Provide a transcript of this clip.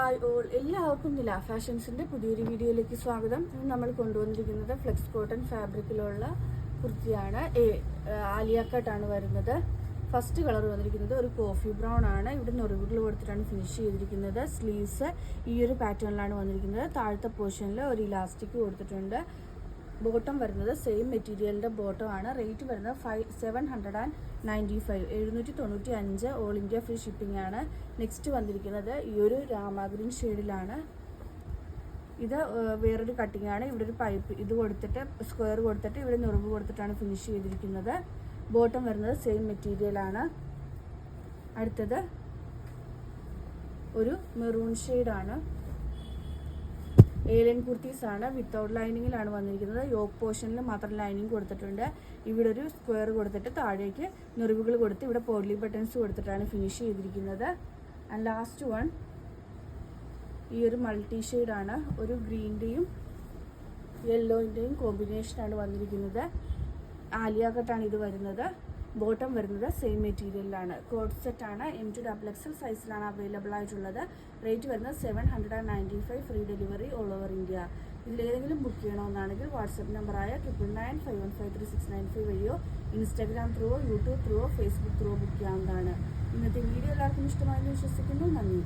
Hi all, എല്ലാവർക്കും നില ഫാഷൻസിൻ്റെ പുതിയൊരു വീഡിയോയിലേക്ക് സ്വാഗതം. ഇന്ന് നമ്മൾ കൊണ്ടുവന്നിരിക്കുന്നത് ഫ്ലെക്സ് കോട്ടൺ ഫാബ്രിക്കിലുള്ള കുർത്തിയാണ്. ആലിയ കട്ടാണ് വരുന്നത്. ഫസ്റ്റ് കളർ വന്നിരിക്കുന്നത് ഒരു കോഫി ബ്രൗൺ ആണ്. ഇവിടെ നുറുകുകൾ കൊടുത്തിട്ടാണ് ഫിനിഷ് ചെയ്തിരിക്കുന്നത്. സ്ലീവ്സ് ഈ ഒരു പാറ്റേണിലാണ് വന്നിരിക്കുന്നത്. താഴത്തെ പോർഷനിൽ ഒരു ഇലാസ്റ്റിക് കൊടുത്തിട്ടുണ്ട്. ബോട്ടം വരുന്നത് സെയിം മെറ്റീരിയലിൻ്റെ ബോട്ടം ആണ്. റേറ്റ് വരുന്നത് 795 795 ഓൾ ഇന്ത്യ ഫ്രീ ഷിപ്പിംഗ് ആണ്. നെക്സ്റ്റ് വന്നിരിക്കുന്നത് ഈ ഒരു രാമാഗ്രീൻ ഷെയ്ഡിലാണ്. ഇത് വേറൊരു കട്ടിംഗ് ആണ്. ഇവിടെ ഒരു പൈപ്പ് ഇത് കൊടുത്തിട്ട് സ്ക്വയർ കൊടുത്തിട്ട് ഇവിടെ നുറുക് കൊടുത്തിട്ടാണ് ഫിനിഷ് ചെയ്തിരിക്കുന്നത്. ബോട്ടം വരുന്നത് സെയിം മെറ്റീരിയലാണ്. അടുത്തത് ഒരു മെറൂൺ ഷെയ്ഡാണ്. ഏലിയൻ കുർത്തീസ് ആണ്. വിത്തൗട്ട് ലൈനിങ്ങിലാണ് വന്നിരിക്കുന്നത്. യോക്ക് പോർഷനിൽ മാത്രം ലൈനിങ് കൊടുത്തിട്ടുണ്ട്. ഇവിടെ ഒരു സ്ക്വയർ കൊടുത്തിട്ട് താഴേക്ക് നുറുകുകൾ കൊടുത്ത് ഇവിടെ പോഡ്ലി ബട്ടൺസ് കൊടുത്തിട്ടാണ് ഫിനിഷ് ചെയ്തിരിക്കുന്നത്. ആൻഡ് ലാസ്റ്റ് വൺ ഈ ഒരു മൾട്ടി ഷെയ്ഡാണ്. ഒരു ഗ്രീൻ്റെയും യെല്ലോൻ്റെയും കോമ്പിനേഷനാണ് വന്നിരിക്കുന്നത്. ആലിയ കട്ടാണ് ഇത് വരുന്നത്. ബോട്ടം വരുന്നത് സെയിം മെറ്റീരിയലിലാണ്. കോഡ് സെറ്റാണ്. M2 XXL സൈസിലാണ് അവൈലബിൾ ആയിട്ടുള്ളത്. റേറ്റ് വരുന്നത് 795 free delivery all over India. ഇതിലേതെങ്കിലും ബുക്ക് ചെയ്യണമെന്നാണെങ്കിൽ വാട്സപ്പ് നമ്പറായ 9995153695 വഴിയോ ഇൻസ്റ്റാഗ്രാം ത്രൂവോ യൂട്യൂബ് ത്രൂവോ ഫേസ്ബുക്ക് ത്രൂവോ ബുക്ക് ചെയ്യാവുന്നതാണ്. ഇന്നത്തെ വീഡിയോ എല്ലാവർക്കും ഇഷ്ടമായെന്ന് വിശ്വസിക്കുന്നു. നന്ദി.